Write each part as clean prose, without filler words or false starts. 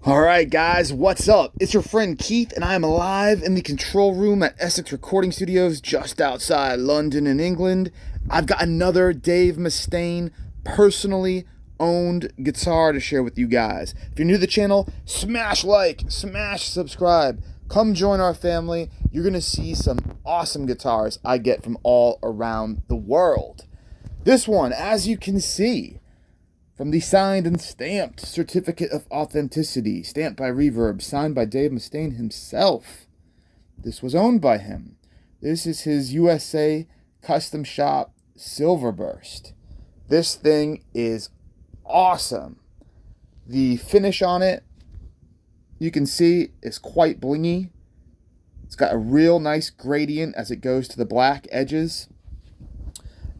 Alright guys, what's up? It's your friend Keith and I am live in the control room at Essex Recording Studios just outside London in England. I've got another Dave Mustaine personally owned guitar to share with you guys. If you're new to the channel, smash like, smash subscribe. Come join our family. You're going to see some awesome guitars I get from all around the world. This one, as you can see, from the signed and stamped Certificate of Authenticity, stamped by Reverb, signed by Dave Mustaine himself. This was owned by him. This is his USA Custom Shop Silverburst. This thing is awesome. The finish on it, you can see, is quite blingy. It's got a real nice gradient as it goes to the black edges.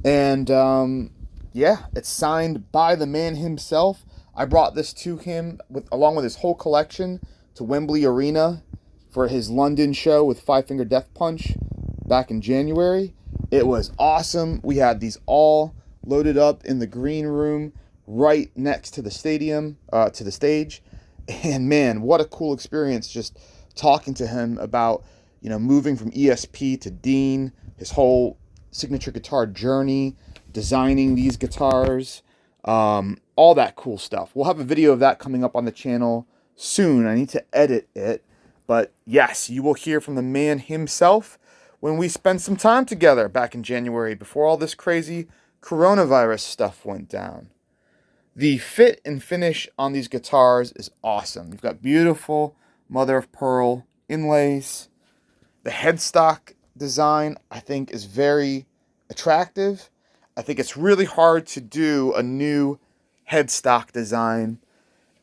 And, yeah, it's signed by the man himself. I brought this to him along with his whole collection to Wembley Arena for his London show with Five Finger Death Punch back in January. It was awesome. We had these all loaded up in the green room right next to the stadium, to the stage. And man, what a cool experience just talking to him about, moving from ESP to Dean, his whole signature guitar journey, designing these guitars, all that cool stuff. We'll have a video of that coming up on the channel soon. I need to edit it. But yes, you will hear from the man himself when we spend some time together back in January before all this crazy coronavirus stuff went down. The fit and finish on these guitars is awesome. You've got beautiful mother of pearl inlays. The headstock design, I think, is very attractive. I think it's really hard to do a new headstock design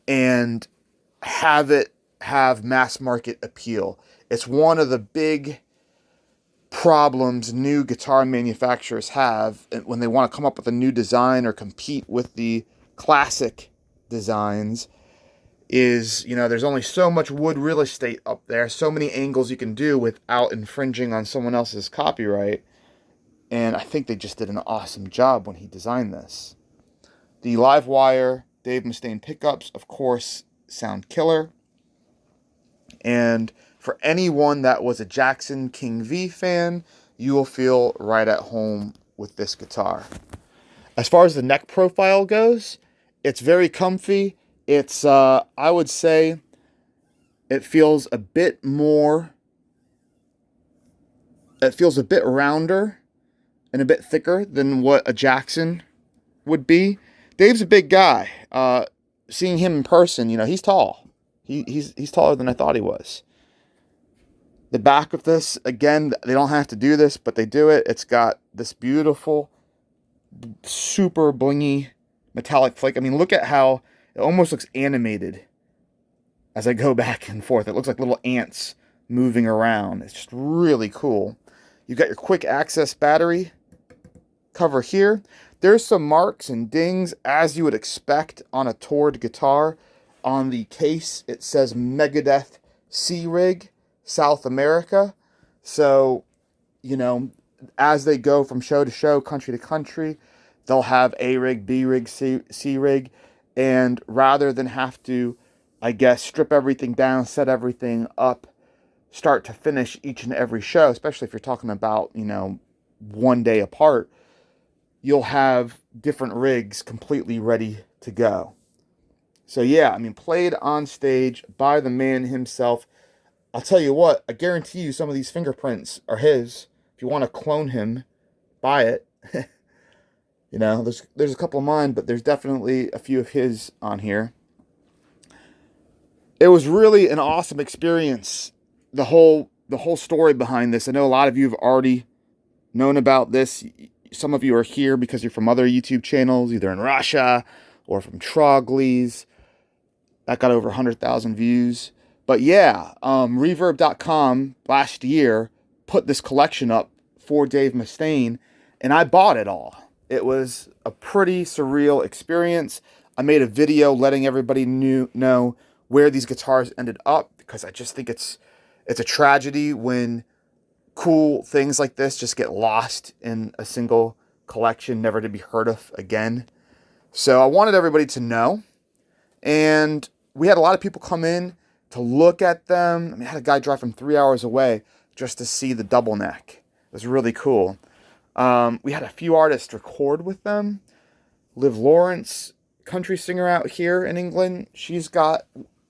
and have it have mass market appeal. It's one of the big problems new guitar manufacturers have when they want to come up with a new design or compete with the classic designs is, there's only so much wood real estate up there, so many angles you can do without infringing on someone else's copyright. And I think they just did an awesome job when he designed this. The live wire Dave Mustaine pickups, of course, sound killer. And for anyone that was a Jackson King V fan, you will feel right at home with this guitar. As far as the neck profile goes, it's very comfy. It's, I would say, it feels a bit more, it feels a bit rounder and a bit thicker than what a Jackson would be. Dave's a big guy. Seeing him in person, he's tall. He's taller than I thought he was. The back of this, again, they don't have to do this, but they do it. It's got this beautiful, super blingy metallic flake. I mean, look at how it almost looks animated as I go back and forth. It looks like little ants moving around. It's just really cool. You've got your quick access battery cover here. There's some marks and dings as you would expect on a toured guitar. On the case, it says Megadeth C-Rig, South America. So, as they go from show to show, country to country, they'll have A-Rig, B-Rig, C-Rig. And rather than have to, strip everything down, set everything up, start to finish each and every show, especially if you're talking about, one day apart, you'll have different rigs completely ready to go. So yeah, played on stage by the man himself. I'll tell you what, I guarantee you some of these fingerprints are his. If you want to clone him, buy it. There's a couple of mine, but there's definitely a few of his on here. It was really an awesome experience. The whole story behind this. I know a lot of you have already known about this. Some of you are here because you're from other YouTube channels, either in Russia or from Trogley's. That got over 100,000 views. But yeah, Reverb.com last year put this collection up for Dave Mustaine, and I bought it all. It was a pretty surreal experience. I made a video letting everybody know where these guitars ended up, because I just think it's a tragedy when cool things like this just get lost in a single collection, never to be heard of again. So I wanted everybody to know. And we had a lot of people come in to look at them. I mean, I had a guy drive from 3 hours away just to see the double neck. It was really cool. We had a few artists record with them. Liv Lawrence, country singer out here in England, she's got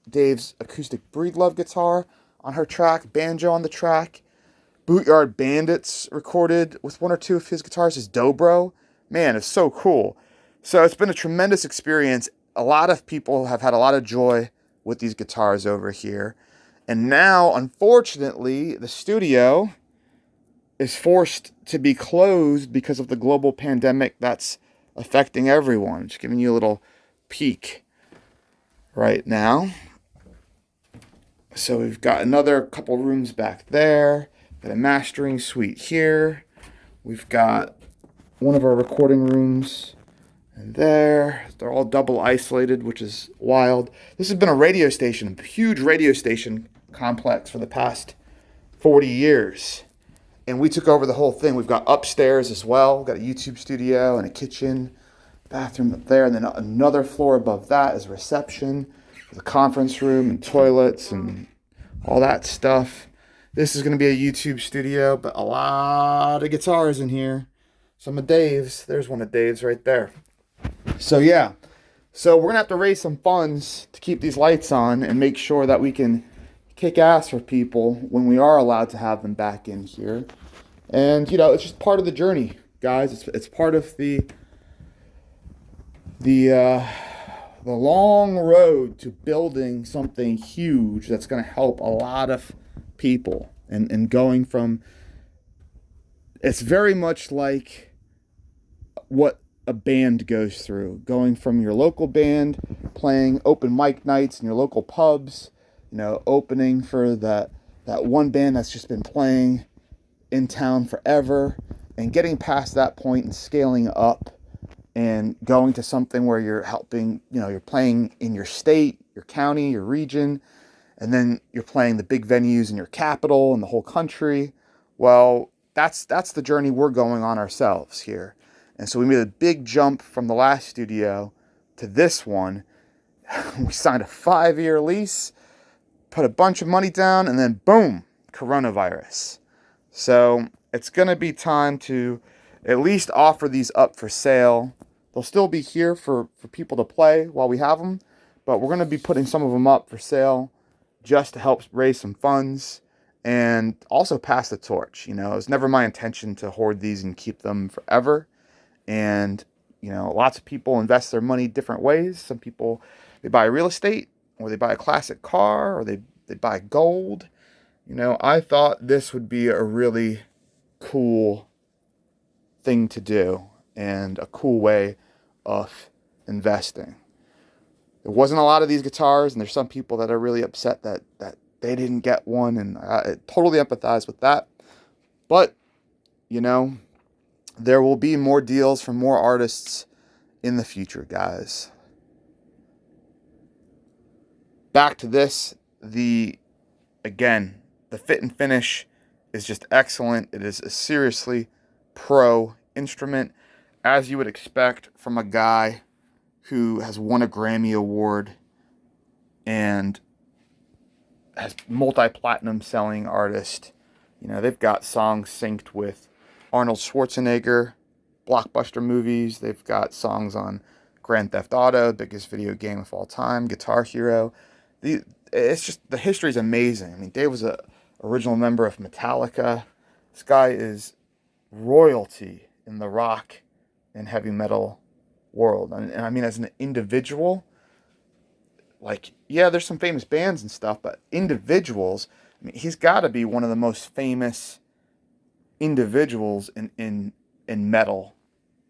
Dave's acoustic breedlove guitar on her track, banjo on the track. Bootyard Bandits recorded with one or two of his guitars, his dobro. Man, it's so cool. So it's been a tremendous experience. A lot of people have had a lot of joy with these guitars over here. And now, unfortunately, the studio is forced to be closed because of the global pandemic that's affecting everyone. Just giving you a little peek right now. So we've got another couple rooms back there. Got a mastering suite here. We've got one of our recording rooms and there. They're all double isolated, which is wild. This has been a radio station, a huge radio station complex for the past 40 years. And we took over the whole thing. We've got upstairs as well. We've got a YouTube studio and a kitchen, bathroom up there. And then another floor above that is reception with a conference room and toilets and all that stuff. This is going to be a YouTube studio, but a lot of guitars in here. Some of Dave's. There's one of Dave's right there. So yeah. So we're going to have to raise some funds to keep these lights on and make sure that we can kick ass for people when we are allowed to have them back in here. And, you know, it's just part of the journey, guys. It's part of the long road to building something huge that's going to help a lot of people. And going from, it's very much like what a band goes through. Going from your local band, playing open mic nights in your local pubs, you know, opening for that one band that's just been playing in town forever, and getting past that point and scaling up and going to something where you're helping, you know, you're playing in your state, your county, your region, and then you're playing the big venues in your capital and the whole country. Well, that's the journey we're going on ourselves here. And so we made a big jump from the last studio to this one. We signed a 5-year lease, put a bunch of money down, and then boom, coronavirus. So it's going to be time to at least offer these up for sale. They'll still be here for people to play while we have them, but we're going to be putting some of them up for sale just to help raise some funds and also pass the torch. You know, it's never my intention to hoard these and keep them forever. And, you know, lots of people invest their money different ways. Some people, they buy real estate, or they buy a classic car, or they buy gold. You know, I thought this would be a really cool thing to do and a cool way of investing. There wasn't a lot of these guitars, and there's some people that are really upset that they didn't get one, and I totally empathize with that. But, you know, there will be more deals from more artists in the future, guys. Back to this, the fit and finish is just excellent. It is a seriously pro instrument, as you would expect from a guy who has won a Grammy Award and has multi-platinum selling artist. You know, they've got songs synced with Arnold Schwarzenegger, blockbuster movies. They've got songs on Grand Theft Auto, biggest video game of all time, Guitar Hero. It's just, the history is amazing. I mean, Dave was a original member of Metallica. This guy is royalty in the rock and heavy metal world. And I mean, as an individual, like, yeah, there's some famous bands and stuff, but individuals, I mean, he's got to be one of the most famous individuals in metal,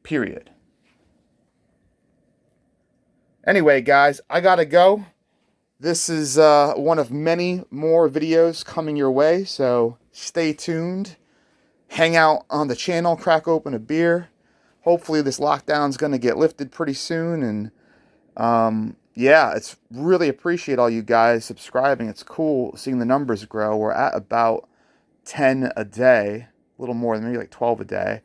period. Anyway, guys, I gotta go. This is one of many more videos coming your way, so stay tuned. Hang out on the channel, crack open a beer. Hopefully this lockdown's going to get lifted pretty soon. And yeah, it's really appreciate all you guys subscribing. It's cool seeing the numbers grow. We're at about 10 a day, a little more than maybe like 12 a day.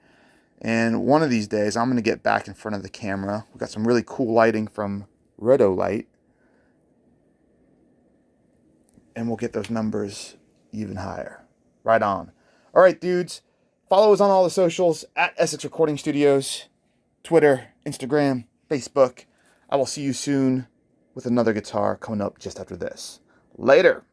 And one of these days, I'm going to get back in front of the camera. We've got some really cool lighting from Rotolight. and we'll get those numbers even higher. Right on. All right, dudes. Follow us on all the socials at Essex Recording Studios, Twitter, Instagram, Facebook. I will see you soon with another guitar coming up just after this. Later.